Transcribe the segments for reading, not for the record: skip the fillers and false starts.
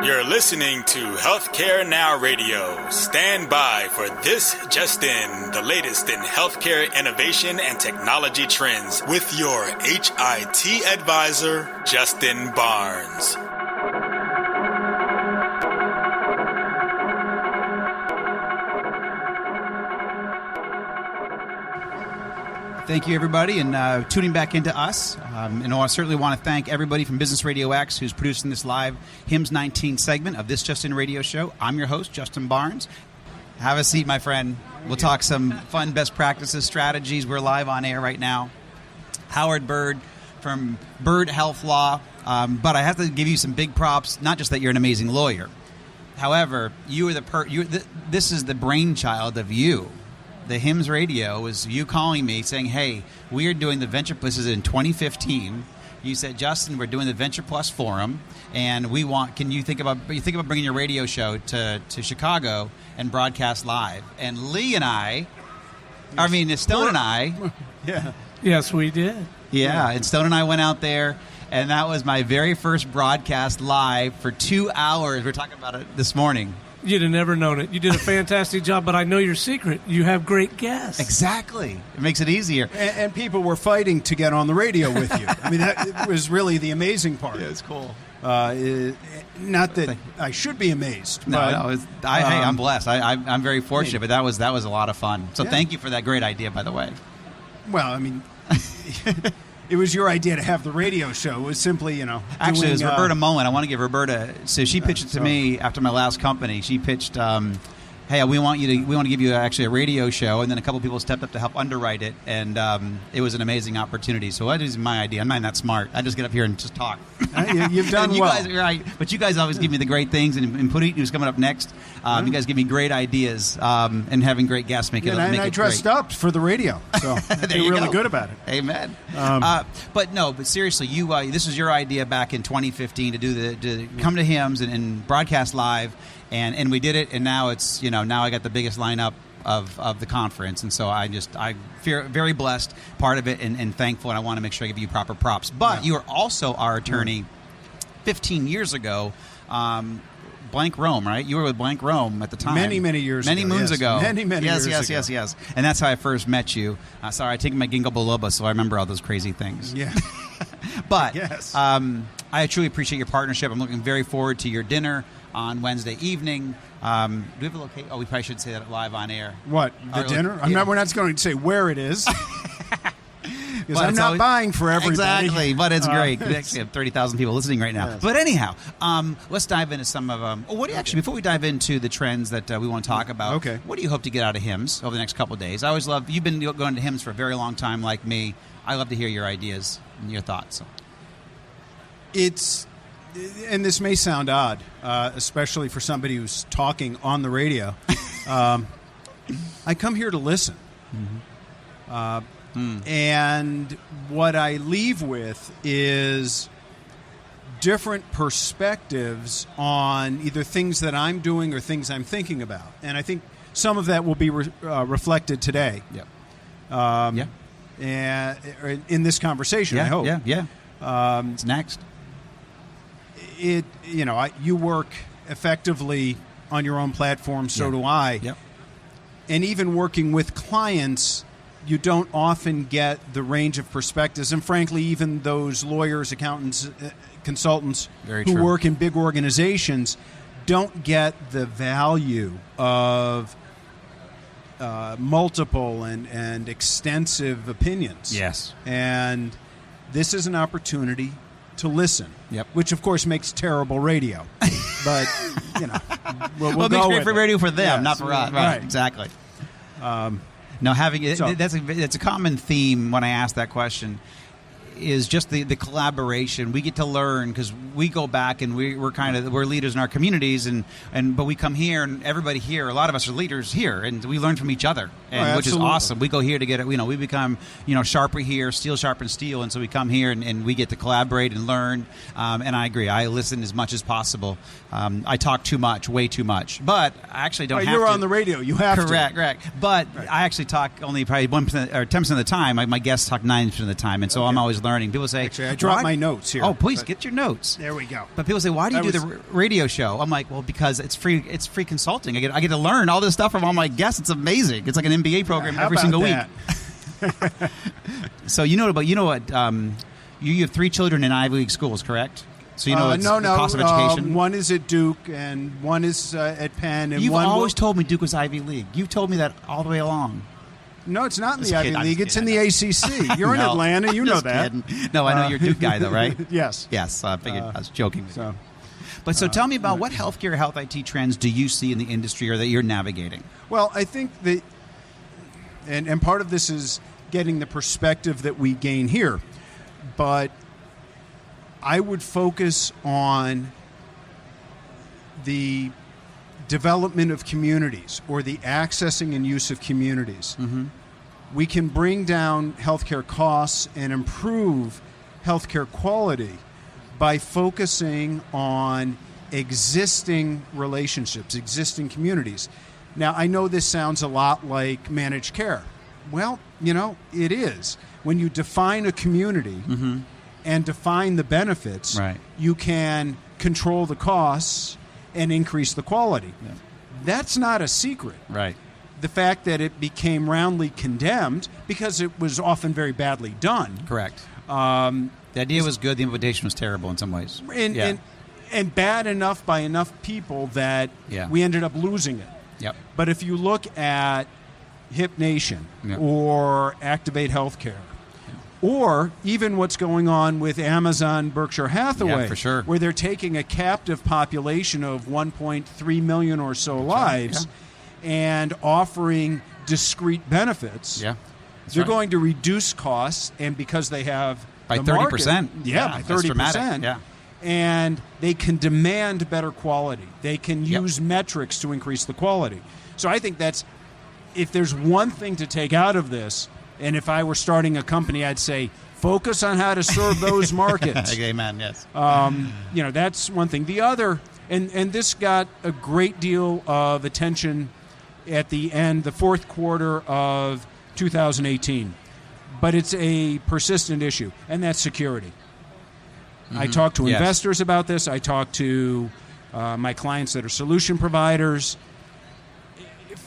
You're listening to HealthcareNOW Radio. Stand by for This Just In, the latest in healthcare innovation and technology trends with your HIT advisor, Justin Barnes. Thank you, everybody, and tuning back into us. And I certainly want to thank everybody from Business Radio X who's producing this live HIMSS19 segment of This Just In Radio Show. I'm your host, Justin Barnes. Have a seat, my friend. We'll talk some fun best practices, strategies. We're live on air right now. Howard Burde from Burde Health Law. But I have to give you some big props, not just that you're an amazing lawyer. However, you are this is the brainchild of you. The HIMSS Radio was you calling me saying, hey, we are doing the Venture Plus. This is in 2015. You said, Justin, we're doing the Venture Plus Forum, and we want. Can you think about bringing your radio show to Chicago and broadcast live? And Lee and Stone and I. Yeah. Yes, we did. Yeah, and Stone and I went out there, and that was my very first broadcast live for 2 hours. We're talking about it this morning. You'd have never known it. You did a fantastic job, but I know your secret. You have great guests. Exactly. It makes it easier. And people were fighting to get on the radio with you. I mean, that was really the amazing part. Yeah, it's cool. Not that I should be amazed. No, I'm blessed. I'm very fortunate, but that was a lot of fun. So thank you for that great idea, by the way. Well, I mean... It was your idea to have the radio show. It was simply, Actually, it was Roberta Mullen. I want to give Roberta. So she pitched it to me after my last company. She pitched, hey, we want to give you actually a radio show, and then a couple people stepped up to help underwrite it, and it was an amazing opportunity. So that is my idea. I'm not that smart. I just get up here and just talk. You've done well. Guys, right, but you guys always give me the great things, and Puneet, who's coming up next, you guys give me great ideas, and having great guests make it great. And I dressed up for the radio, so they're really good about it. Amen. But seriously, this was your idea back in 2015 to come to HIMSS and broadcast live. And we did it, and now it's now I got the biggest lineup of the conference, and so I feel very blessed, part of it, and thankful, and I want to make sure I give you proper props. But you were also our attorney 15 years ago, Blank Rome, right? You were with Blank Rome at the time. Many years ago. Many moons ago. Many years ago. Yes. And that's how I first met you. Sorry, I take my ginkgo biloba, so I remember all those crazy things. Yeah. But yes. I truly appreciate your partnership. I'm looking very forward to your dinner on Wednesday evening. Do we have a location? Oh, we probably should say that live on air. What? The dinner? We're not going to say where it is. Because I'm not buying for everybody. Exactly, but it's great. We actually have 30,000 people listening right now. Yes. But anyhow, let's dive into some of before we dive into the trends that we want to talk about, what do you hope to get out of HIMSS over the next couple of days? I always love, you've been going to HIMSS for a very long time like me. I love to hear your ideas and your thoughts. And this may sound odd, especially for somebody who's talking on the radio. I come here to listen. Mm-hmm. And what I leave with is different perspectives on either things that I'm doing or things I'm thinking about. And I think some of that will be reflected today. And in this conversation, I hope. It's next. You work effectively on your own platform, so do I. Yep. And even working with clients, you don't often get the range of perspectives. And frankly, even those lawyers, accountants, consultants who work in big organizations don't get the value of multiple and extensive opinions. Yes. And this is an opportunity to listen, which of course makes terrible radio. But we'll it makes great for radio for them, not for us. Right. Exactly. Now, that's a common theme when I ask that question. Is just the collaboration. We get to learn because we go back and we're leaders in our communities, but we come here and everybody here, a lot of us are leaders here, and we learn from each other, which is awesome. We go here to get it. We become sharper here, steel sharpens steel, and so we come here and we get to collaborate and learn. And I agree. I listen as much as possible. I talk too much, way too much, but I actually don't have to. You're on the radio. You have to. Correct. But I actually talk only probably 1% or 10% of the time. My guests talk 90% of the time, and so I'm always learning learning. People say, actually, I dropped my notes here. Oh, please get your notes. There we go. But people say, why do you do the radio show? I'm like, well, because it's free. It's free consulting. I get to learn all this stuff from all my guests. It's amazing. It's like an MBA program every single week. So you know what? You have 3 children in Ivy League schools, correct? So you know the cost of education? One is at Duke and one is at Penn. And You've always told me Duke was Ivy League. You've told me that all the way along. No, it's not in the Ivy League. It's in the ACC. You're in Atlanta. You know that. Kidding. No, I know you're a Duke guy, though, right? Yes. Yes, I figured. I was joking. So tell me about what healthcare, health IT trends do you see in the industry or that you're navigating? Well, I think that, and part of this is getting the perspective that we gain here, but I would focus on the development of communities or the accessing and use of communities. Mm-hmm. We can bring down healthcare costs and improve healthcare quality by focusing on existing relationships, existing communities. Now, I know this sounds a lot like managed care. Well, it is. When you define a community and define the benefits, you can control the costs and increase the quality. Yeah. That's not a secret. Right. The fact that it became roundly condemned because it was often very badly done. Correct. The idea was good. The implementation was terrible in some ways. And bad enough by enough people that we ended up losing it. Yep. But if you look at Hip Nation or Activate Healthcare, or even what's going on with Amazon Berkshire Hathaway, for sure, where they're taking a captive population of 1.3 million or so lives and offering discrete benefits. Yeah. They're going to reduce costs, and because they have by the 30%. Market, by 30%. Yeah. And they can demand better quality. They can use metrics to increase the quality. So I think that's, if there's one thing to take out of this, and if I were starting a company, I'd say focus on how to serve those markets. Amen, yes. That's one thing. The other, and this got a great deal of attention at the end, the fourth quarter of 2018, but it's a persistent issue, and that's security. I talk to investors about this. I talk to my clients that are solution providers.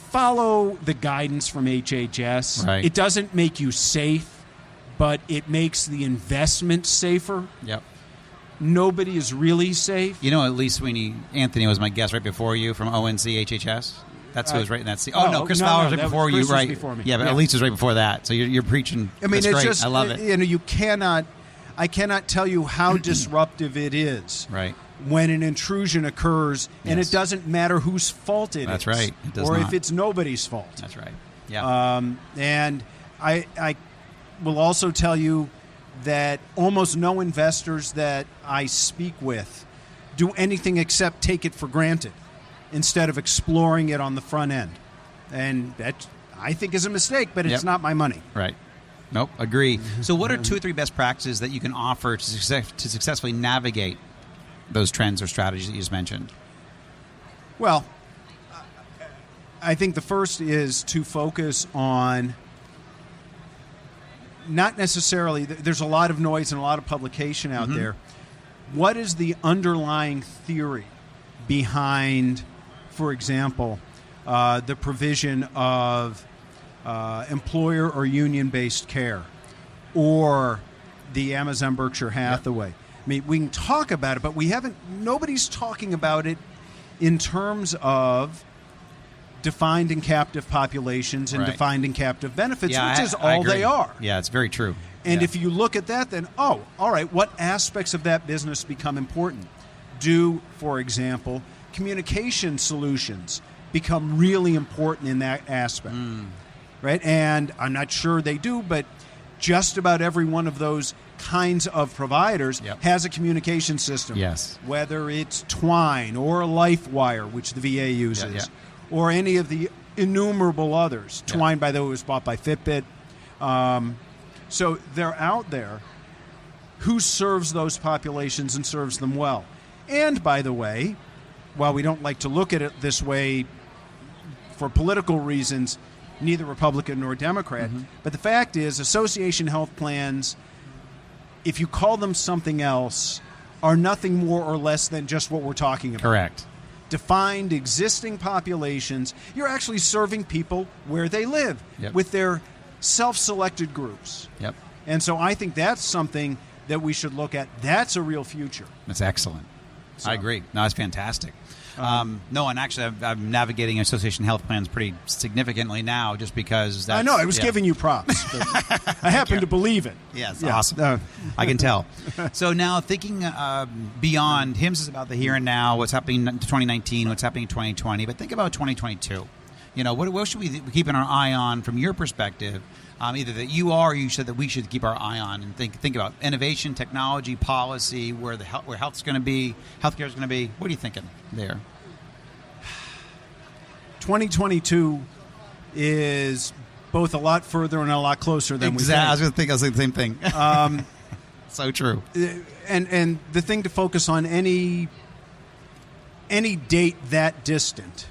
Follow the guidance from HHS. Right. It doesn't make you safe, but it makes the investment safer. Yep. Nobody is really safe. At least Sweeney Anthony was my guest right before you from ONC HHS. That's who was right in that seat. Oh, no, Chris Fowler was right before you. Right. Before me. Yeah, but Elise was right before that. So you're preaching. I mean, that's it's great. just, I love it. You cannot, I cannot tell you how disruptive it is. Right. When an intrusion occurs, and it doesn't matter whose fault it is. That's right. It does or not. if it's nobody's fault. That's right. Yeah. And I will also tell you that almost no investors that I speak with do anything except take it for granted instead of exploring it on the front end. And that, I think, is a mistake, but it's not my money. Right. Nope, agree. So what are 2 or 3 best practices that you can offer to successfully navigate those trends or strategies that you just mentioned? Well, I think the first is to focus on not necessarily, there's a lot of noise and a lot of publication out there. What is the underlying theory behind, for example, the provision of employer or union-based care, or the Amazon Berkshire Hathaway? I mean, we can talk about it, but nobody's talking about it in terms of defined and captive populations and defined and captive benefits, which is all they are. Yeah, it's very true. And if you look at that, then, all right, what aspects of that business become important? Do, for example, communication solutions become really important in that aspect? Right? And I'm not sure they do, but just about every one of those kinds of providers has a communication system. Yes. Whether it's Twine or LifeWire, which the VA uses, or any of the innumerable others. Twine, by the way, was bought by Fitbit. So they're out there. Who serves those populations and serves them well? And, by the way, while we don't like to look at it this way for political reasons, neither Republican nor Democrat, but the fact is association health plans if you call them something else, are nothing more or less than just what we're talking about. Correct. Defined existing populations. You're actually serving people where they live with their self-selected groups. Yep. And so I think that's something that we should look at. That's a real future. That's excellent. I agree. No, that's fantastic. No, and actually, I'm navigating association health plans pretty significantly now, just because. That's, I know I was giving you props. But I happen to believe it. Yes, awesome. I can tell. So now, thinking beyond, HIMSS is about the here and now. What's happening in 2019? What's happening in 2020? But think about 2022. What should we be keeping our eye on from your perspective? Either that you are, or you said that we should keep our eye on, and think about innovation, technology, policy, where health's going to be, healthcare is going to be. What are you thinking there? 2022 is both a lot further and a lot closer than we think. I was going to say the same thing. So true. And the thing to focus on any date that distant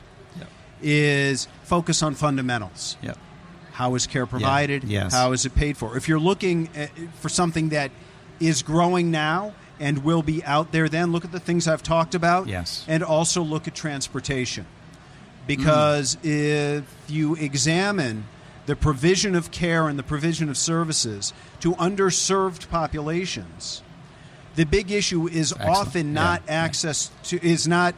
is focus on fundamentals. Yep. How is care provided? Yes. How is it paid for? If you're looking for something that is growing now and will be out there then, look at the things I've talked about. Yes. And also look at transportation. Because if you examine the provision of care and the provision of services to underserved populations, the big issue is often not access to, is not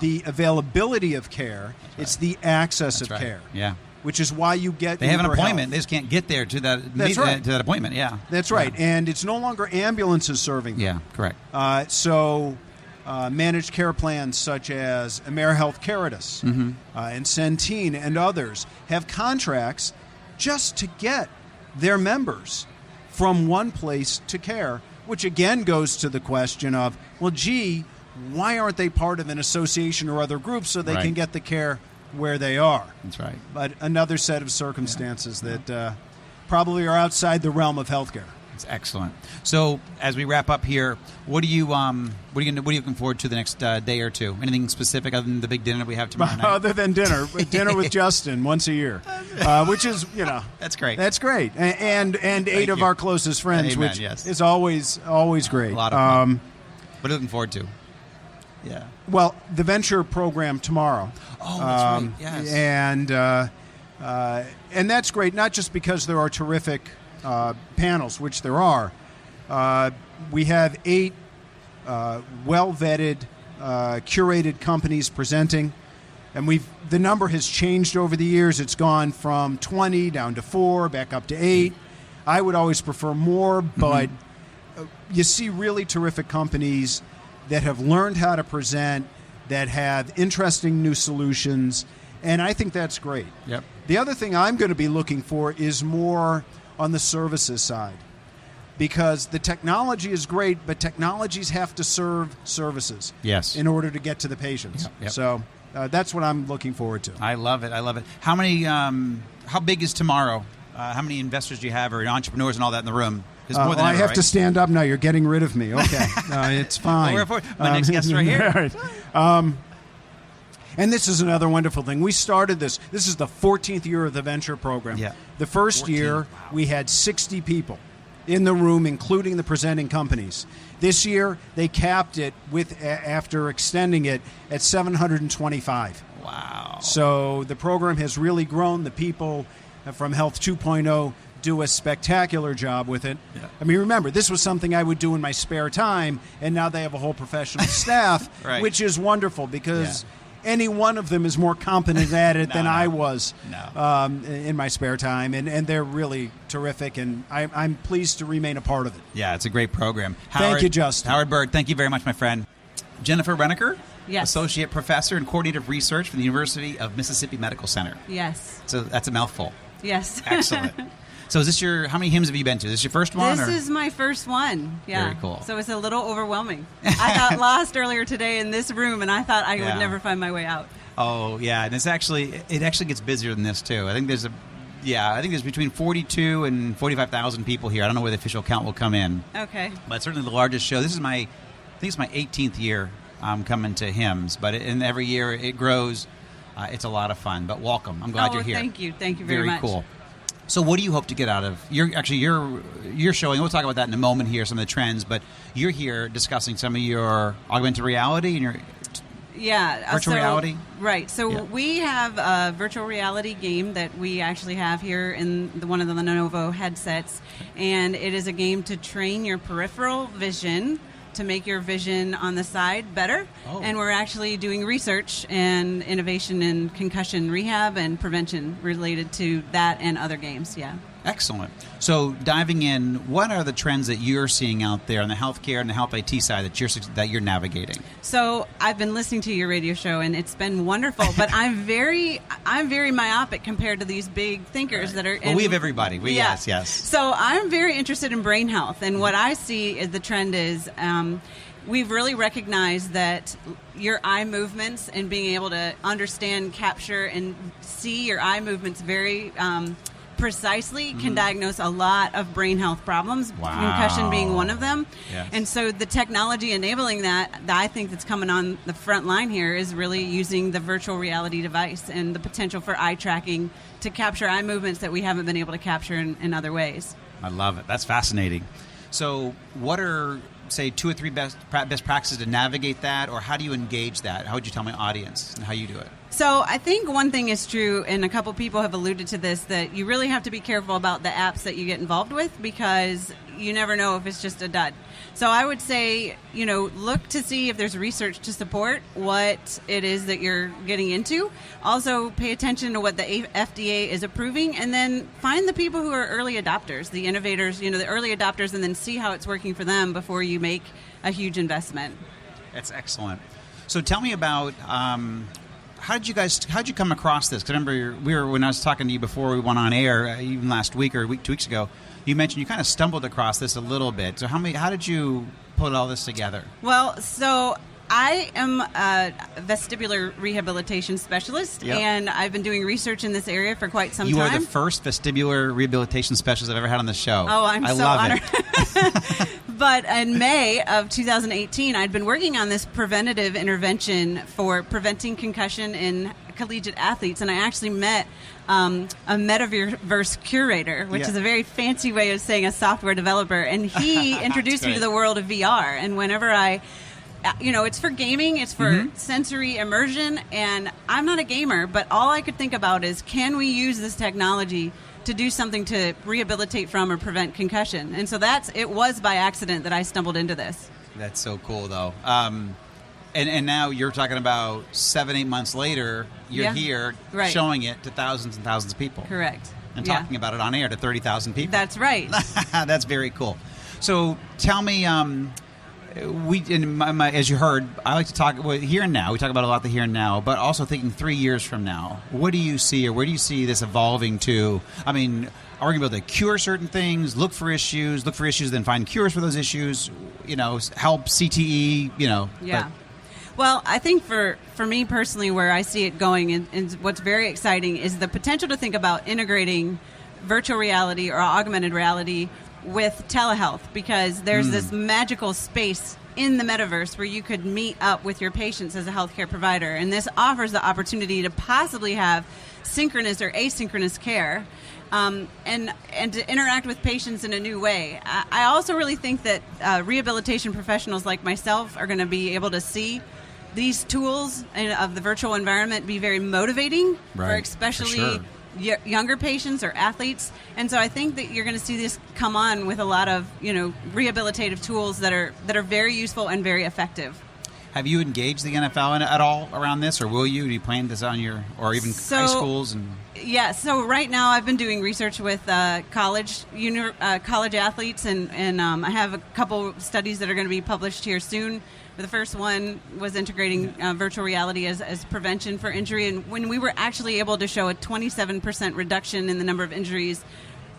the availability of care, it's the access of care. Yeah. Which is why you get they have an appointment. Health. They just can't get there to that to that appointment. Yeah, that's right. And it's no longer ambulances serving them. Yeah, correct. So managed care plans such as AmeriHealth Caritas and Centene and others have contracts just to get their members from one place to care, which again goes to the question of, well, gee, why aren't they part of an association or other group so they can get the care where they are? That's right. But another set of circumstances that probably are outside the realm of healthcare. It's excellent. So as we wrap up here, what are you looking forward to the next day or two? Anything specific other than the big dinner we have tomorrow night? Other than dinner with Justin once a year, which is that's great. That's great, and 8 of our closest friends, which is always great. A lot of fun. What are you looking forward to? Yeah. Well, the venture program tomorrow. Oh, that's right. Yes. And that's great, not just because there are terrific panels, which there are. We have 8 well-vetted, curated companies presenting, and the number has changed over the years. It's gone from 20 down to 4, back up to 8. I would always prefer more, but you see really terrific companies that have learned how to present, that have interesting new solutions, and I think that's great. Yep. The other thing I'm going to be looking for is more on the services side, because the technology is great, but technologies have to serve services in order to get to the patients. Yep. So that's what I'm looking forward to. I love it. How many? How big is tomorrow? How many investors do you have, or entrepreneurs and all that in the room? More than I ever, have right? to stand up now. You're getting rid of me. Okay. It's fine. My next guest right here. And this is another wonderful thing. We started this. This is the 14th year of the venture program. Yeah. The first year, we had 60 people in the room, including the presenting companies. This year, they capped it after extending it at 725. Wow. So the program has really grown. The people from Health 2.0 do a spectacular job with it. Yeah. I mean, remember, this was something I would do in my spare time, and now they have a whole professional staff, which is wonderful because any one of them is more competent at it than I was in my spare time, and they're really terrific, and I'm pleased to remain a part of it. Yeah, it's a great program. Thank you, Justin. Howard Bird, thank you very much, my friend. Jennifer Reneker, Associate Professor and Coordinator of Research for the University of Mississippi Medical Center. Yes. So that's a mouthful. Yes. Excellent. So is this how many HIMSS have you been to? Is this your first one? This is my first one. Yeah. Very cool. So it's a little overwhelming. I got lost earlier today in this room, and I thought I would never find my way out. Oh, yeah. And it actually gets busier than this, too. I think there's between 42 and 45,000 people here. I don't know where the official count will come in. Okay. But it's certainly the largest show. I think it's my 18th year coming to HIMSS. But and every year it grows. It's a lot of fun. But welcome. I'm glad you're here. Thank you. Thank you very much. Very cool. So what do you hope to get out of you're showing, we'll talk about that in a moment here, some of the trends, but you're here discussing some of your augmented reality and your virtual reality? Right. So we have a virtual reality game that we actually have here in one of the Lenovo headsets, and it is a game to train your peripheral vision to make your vision on the side better. Oh. And we're actually doing research and innovation in concussion rehab and prevention related to that and other games. Yeah. Excellent. So diving in, what are the trends that you're seeing out there on the healthcare and the health IT side that you're navigating? So I've been listening to your radio show, and it's been wonderful. But I'm very myopic compared to these big thinkers that are. Well, we have everybody. Yes. So I'm very interested in brain health, and what I see is the trend is. We've really recognized that your eye movements and being able to understand, capture, and see your eye movements very precisely can diagnose a lot of brain health problems, concussion being one of them. Yes. And so the technology enabling that I think that's coming on the front line here is really using the virtual reality device and the potential for eye tracking to capture eye movements that we haven't been able to capture in other ways. I love it. That's fascinating. So what are, say, 2 or 3 best practices to navigate that, or how do you engage that? How would you tell my audience and how you do it? So I think one thing is true, and a couple people have alluded to this, that you really have to be careful about the apps that you get involved with because you never know if it's just a dud. So I would say, look to see if there's research to support what it is that you're getting into. Also, pay attention to what the FDA is approving, and then find the people who are early adopters, the innovators, the early adopters, and then see how it's working for them before you make a huge investment. That's excellent. So tell me about how'd you come across this? Because I remember when I was talking to you before we went on air, even last week or 2 weeks ago, you mentioned you kind of stumbled across this a little bit. So how did you put all this together? Well, so I am a vestibular rehabilitation specialist, and I've been doing research in this area for quite some time. You are the first vestibular rehabilitation specialist I've ever had on the show. Oh, I love honored. It. But in May of 2018, I'd been working on this preventative intervention for preventing concussion in collegiate athletes, and I actually met a metaverse curator, which is a very fancy way of saying a software developer, and he introduced me to the world of VR. And whenever it's for gaming, it's for sensory immersion, and I'm not a gamer, but all I could think about is, can we use this technology to do something to rehabilitate from or prevent concussion? And so it was by accident that I stumbled into this. That's so cool, though. And now you're talking about 7-8 months later, you're here showing it to thousands and thousands of people. Correct. And talking about it on air to 30,000 people. That's right. That's very cool. So tell me, as you heard, I like to talk here and now. We talk about a lot the here and now, but also thinking 3 years from now. What do you see, or where do you see this evolving to? I mean, are we going to be able to cure certain things, look for issues, then find cures for those issues, help CTE, Yeah. But, well, I think for me personally, where I see it going and what's very exciting is the potential to think about integrating virtual reality or augmented reality with telehealth, because there's this magical space in the metaverse where you could meet up with your patients as a healthcare provider. And this offers the opportunity to possibly have synchronous or asynchronous care and to interact with patients in a new way. I also really think that rehabilitation professionals like myself are going to be able to see these tools of the virtual environment be very motivating for especially younger patients or athletes. And so I think that you're going to see this come on with a lot of rehabilitative tools that are very useful and very effective. Have you engaged the NFL at all around this, or will you? Do you plan this on or even high schools? Yeah, so right now I've been doing research with college athletes, and I have a couple studies that are going to be published here soon. The first one was integrating virtual reality as prevention for injury, and when we were actually able to show a 27% reduction in the number of injuries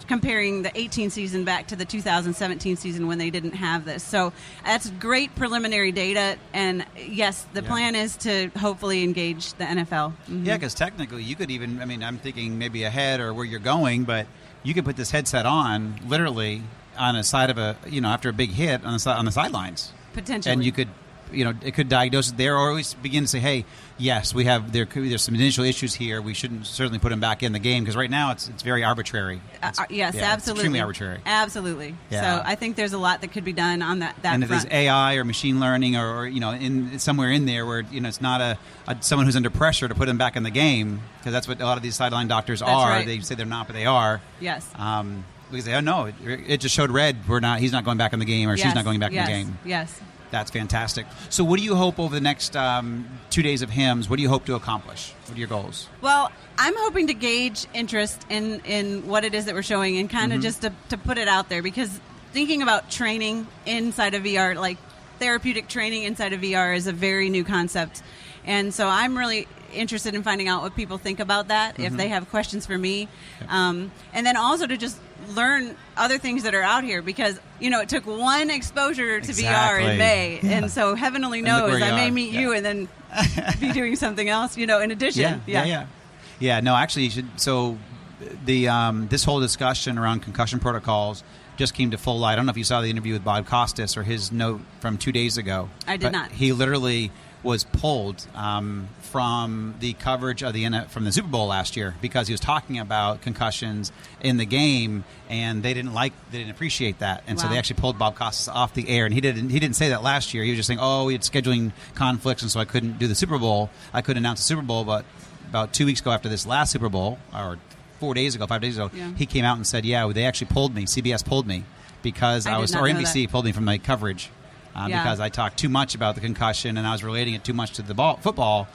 comparing the 18 season back to the 2017 season when they didn't have this. So that's great preliminary data, and yes, the plan is to hopefully engage the NFL. Mm-hmm. Yeah, because technically you could even, I'm thinking maybe ahead or where you're going, but you could put this headset on literally on a side of after a big hit on the sidelines. Potentially. And you could it could diagnose it there, or at least begin to say, hey, yes, there's some initial issues here. We shouldn't certainly put him back in the game, because right now it's very arbitrary. Yes, yeah, absolutely. It's extremely arbitrary. Absolutely. Yeah. So I think there's a lot that could be done on that and if front. there's AI or machine learning or in somewhere in there where it's not someone who's under pressure to put them back in the game, because that's what a lot of these sideline doctors are. Right. They say they're not, but they are. Yes. Because they no, it just showed red. He's not going back in the game, or she's not going back in the game. Yes. That's fantastic. So what do you hope over the next 2 days of HIMSS? What do you hope to accomplish? What are your goals? Well, I'm hoping to gauge interest in what it is that we're showing, and kind of just to put it out there, because thinking about training inside of VR, like therapeutic training inside of VR, is a very new concept. And so I'm really interested in finding out what people think about that, if they have questions for me. And then also to just learn other things that are out here, because it took one exposure to VR in May, and so heaven only knows I may meet you and then be doing something else in addition. Yeah, no, actually you should. So the this whole discussion around concussion protocols just came to full light. I don't know if you saw the interview with Bob Costas or his note from 2 days ago. I did not. He literally was pulled from the coverage of from the Super Bowl last year, because he was talking about concussions in the game, and they didn't appreciate that, and so they actually pulled Bob Costas off the air. And he didn't say that last year. He was just saying, we had scheduling conflicts, and so I couldn't do the Super Bowl. I couldn't announce the Super Bowl. But about 2 weeks ago, after this last Super Bowl, or 5 days ago, he came out and said, they actually pulled me. CBS pulled me because NBC pulled me from my coverage. Because I talked too much about the concussion, and I was relating it too much to the football.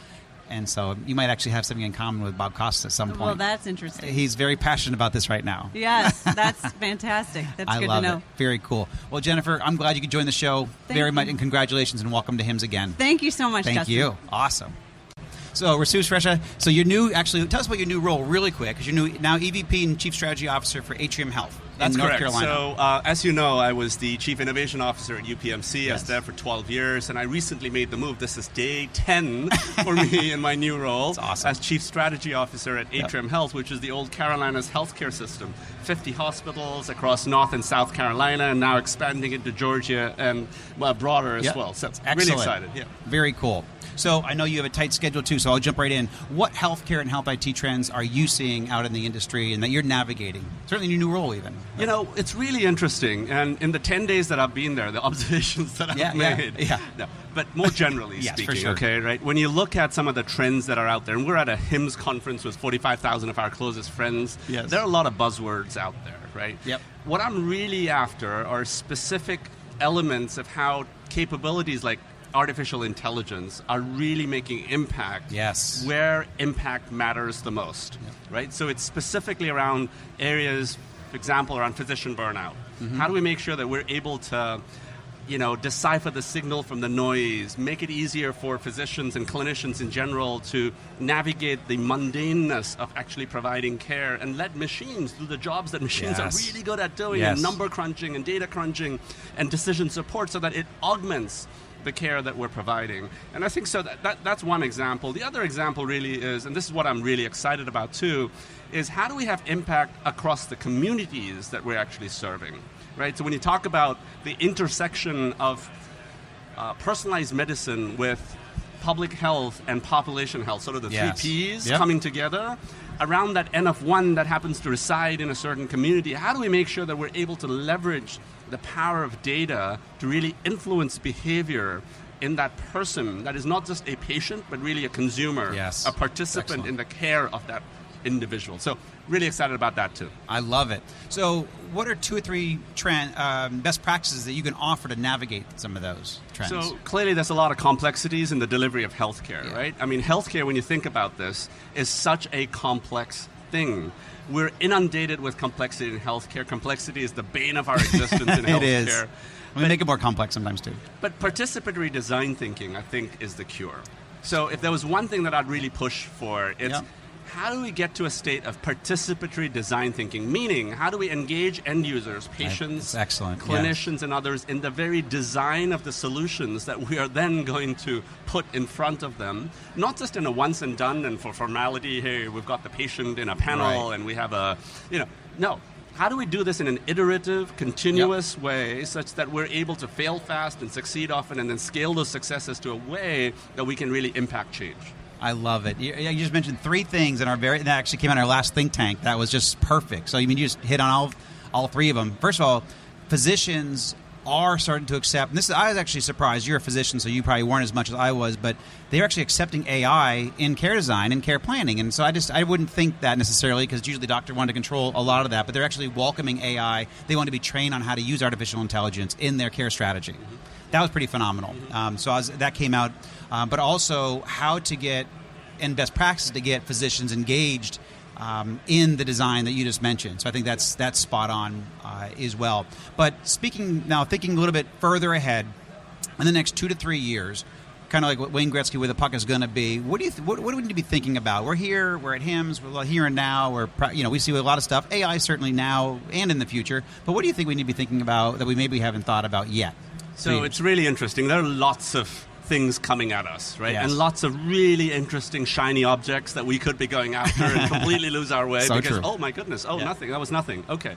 And so you might actually have something in common with Bob Costas at some point. Well, that's interesting. He's very passionate about this right now. Yes, that's fantastic. That's good to know. It. Very cool. Well, Jennifer, I'm glad you could join the show very much, and congratulations, and welcome to HIMSS again. Thank you so much, Thank Justin. you. Awesome. So, Rasu Shrestha, so you're new, actually, tell us about your new role really quick, because you're now EVP and Chief Strategy Officer for Atrium Health in North Carolina. So, as you know, I was the Chief Innovation Officer at UMMC. I was there for 12 years, and I recently made the move. This is day 10 for me in my new role as Chief Strategy Officer at Atrium Health, which is the old Carolina's healthcare system. 50 hospitals across North and South Carolina, and now expanding into Georgia and broader as well. So, really excited. Yeah. Very cool. So I know you have a tight schedule too, so I'll jump right in. What healthcare and health IT trends are you seeing out in the industry and that you're navigating? Certainly in your new role even. It's really interesting. And in the 10 days that I've been there, the observations that I've made. No, but more generally speaking, for sure. Okay, right? When you look at some of the trends that are out there, and we're at a HIMSS conference with 45,000 of our closest friends, there are a lot of buzzwords out there, right? Yep. What I'm really after are specific elements of how capabilities like artificial intelligence are really making impact where impact matters the most, right? So it's specifically around areas, for example, around physician burnout. How do we make sure that we're able to decipher the signal from the noise, make it easier for physicians and clinicians in general to navigate the mundaneness of actually providing care, and let machines do the jobs that machines are really good at doing, and number crunching and data crunching and decision support, so that it augments the care that we're providing. And I think so that's one example. The other example really is, and this is what I'm really excited about too, is how do we have impact across the communities that we're actually serving, right? So when you talk about the intersection of personalized medicine with public health and population health, sort of the three Ps coming together, around that N of 1 that happens to reside in a certain community, how do we make sure that we're able to leverage the power of data to really influence behavior in that person that is not just a patient, but really a consumer, a participant in the care of that individual. So really excited about that too. I love it. So what are 2 or 3 best practices that you can offer to navigate some of those trends? So clearly there's a lot of complexities in the delivery of healthcare, right? I mean, healthcare, when you think about this, is such a complex thing. We're inundated with complexity in healthcare. Complexity is the bane of our existence in healthcare. It is. We make it more complex sometimes too. But participatory design thinking, I think, is the cure. So if there was one thing that I'd really push for, it's how do we get to a state of participatory design thinking? Meaning, how do we engage end users, patients, clinicians, and others in the very design of the solutions that we are then going to put in front of them? Not just in a once and done and for formality, hey, we've got the patient in a panel and we have a, no. how do we do this in an iterative, continuous way such that we're able to fail fast and succeed often and then scale those successes to a way that we can really impact change? I love it. You just mentioned 3 things that actually came out in our last think tank. That was just perfect. So, you mean you just hit on all 3 of them. First of all, physicians are starting to accept, and I was actually surprised. You're a physician, so you probably weren't as much as I was, but they're actually accepting AI in care design and care planning. And so I wouldn't think that necessarily, because usually the doctor wanted to control a lot of that, but they're actually welcoming AI. They want to be trained on how to use artificial intelligence in their care strategy. That was pretty phenomenal. That came out, but also how to get, and best practices to get physicians engaged in the design that you just mentioned. So I think that's spot on as well. But thinking a little bit further ahead, in the next 2 to 3 years, kind of like what Wayne Gretzky, where the puck is going to be, what do we need to be thinking about? We're here, we're at HIMSS, we're here and now, we see a lot of stuff, AI certainly now and in the future, but what do you think we need to be thinking about that we maybe haven't thought about yet? So it's really interesting. There are lots of things coming at us, right? Yes. And lots of really interesting, shiny objects that we could be going after and completely lose our way because, true. Oh my goodness, nothing, that was nothing. Okay.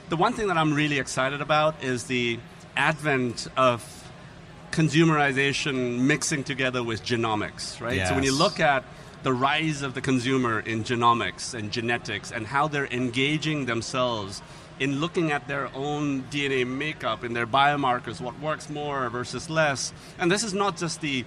The one thing that I'm really excited about is the advent of consumerization mixing together with genomics, right? Yes. So when you look at the rise of the consumer in genomics and genetics and how they're engaging themselves in looking at their own DNA makeup and their biomarkers, what works more versus less. And this is not just the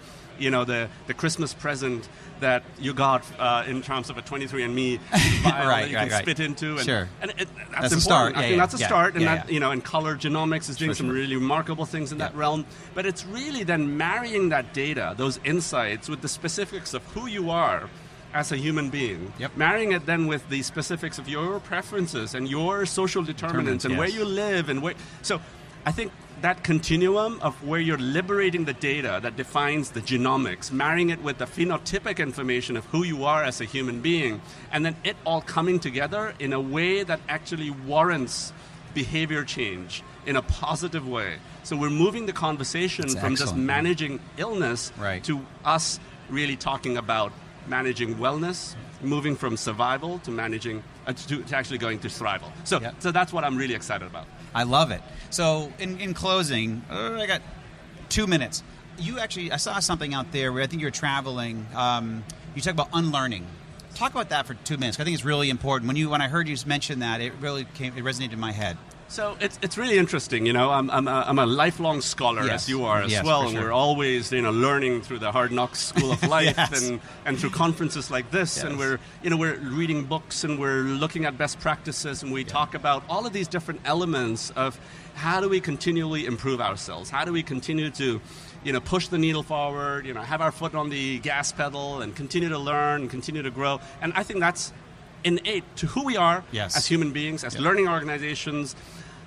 Christmas present that you got in terms of a 23andMe vial that you can spit into. And, sure. And that's a important. start. I think that's a start. And and color genomics is doing some sure. really remarkable things in that realm. But it's really then marrying that data, those insights, with the specifics of who you are as a human being, marrying it then with the specifics of your preferences and your social determinants and where you live and where. So I think that continuum of where you're liberating the data that defines the genomics, marrying it with the phenotypic information of who you are as a human being, and then it all coming together in a way that actually warrants behavior change in a positive way. So we're moving the conversation from just managing illness to us really talking about managing wellness, moving from survival to managing to actually going to thrival. So that's what I'm really excited about. I love it. So in closing, I got 2 minutes. I saw something out there where I think you're traveling. You talk about unlearning. Talk about that for 2 minutes. I think it's really important. When I heard you mention that, it resonated in my head. So it's really interesting, I'm a lifelong scholar, as you are as well, and we're always learning through the hard knocks school of life and through conferences like this, and we're reading books and we're looking at best practices, and we talk about all of these different elements of how do we continually improve ourselves, how do we continue to push the needle forward, have our foot on the gas pedal and continue to learn and continue to grow. And I think that's innate to who we are as human beings, as learning organizations.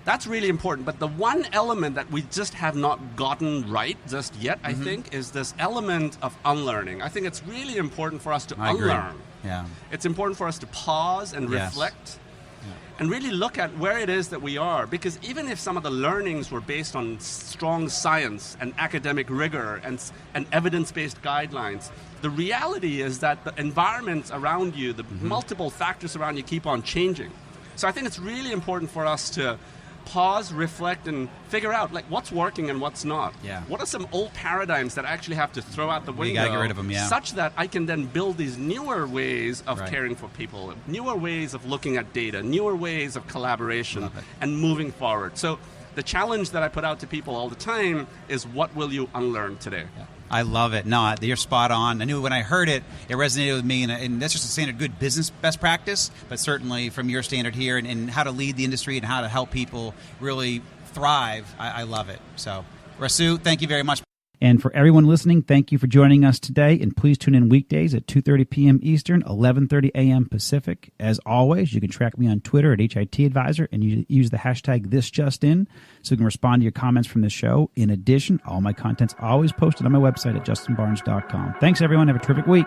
That's really important. But the one element that we just have not gotten right just yet, I think, is this element of unlearning. I think it's really important for us to unlearn. Yeah. It's important for us to pause and reflect and really look at where it is that we are. Because even if some of the learnings were based on strong science and academic rigor and evidence-based guidelines, the reality is that the environment around you, the multiple factors around you keep on changing. So I think it's really important for us to pause, reflect, and figure out what's working and what's not. Yeah. What are some old paradigms that I actually have to throw out the window? You gotta get rid of them, such that I can then build these newer ways of caring for people, newer ways of looking at data, newer ways of collaboration and moving forward. So the challenge that I put out to people all the time is, what will you unlearn today? Yeah. I love it. No, you're spot on. I knew when I heard it, it resonated with me, and that's just a standard good business best practice, but certainly from your standard here and how to lead the industry and how to help people really thrive, I love it. So, Rasu, thank you very much. And for everyone listening, thank you for joining us today, and please tune in weekdays at 2:30 p.m. Eastern, 11:30 a.m. Pacific. As always, you can track me on Twitter at HITadvisor, and you use the hashtag ThisJustIn so you can respond to your comments from this show. In addition, all my content's always posted on my website at justinbarnes.com. Thanks, everyone. Have a terrific week.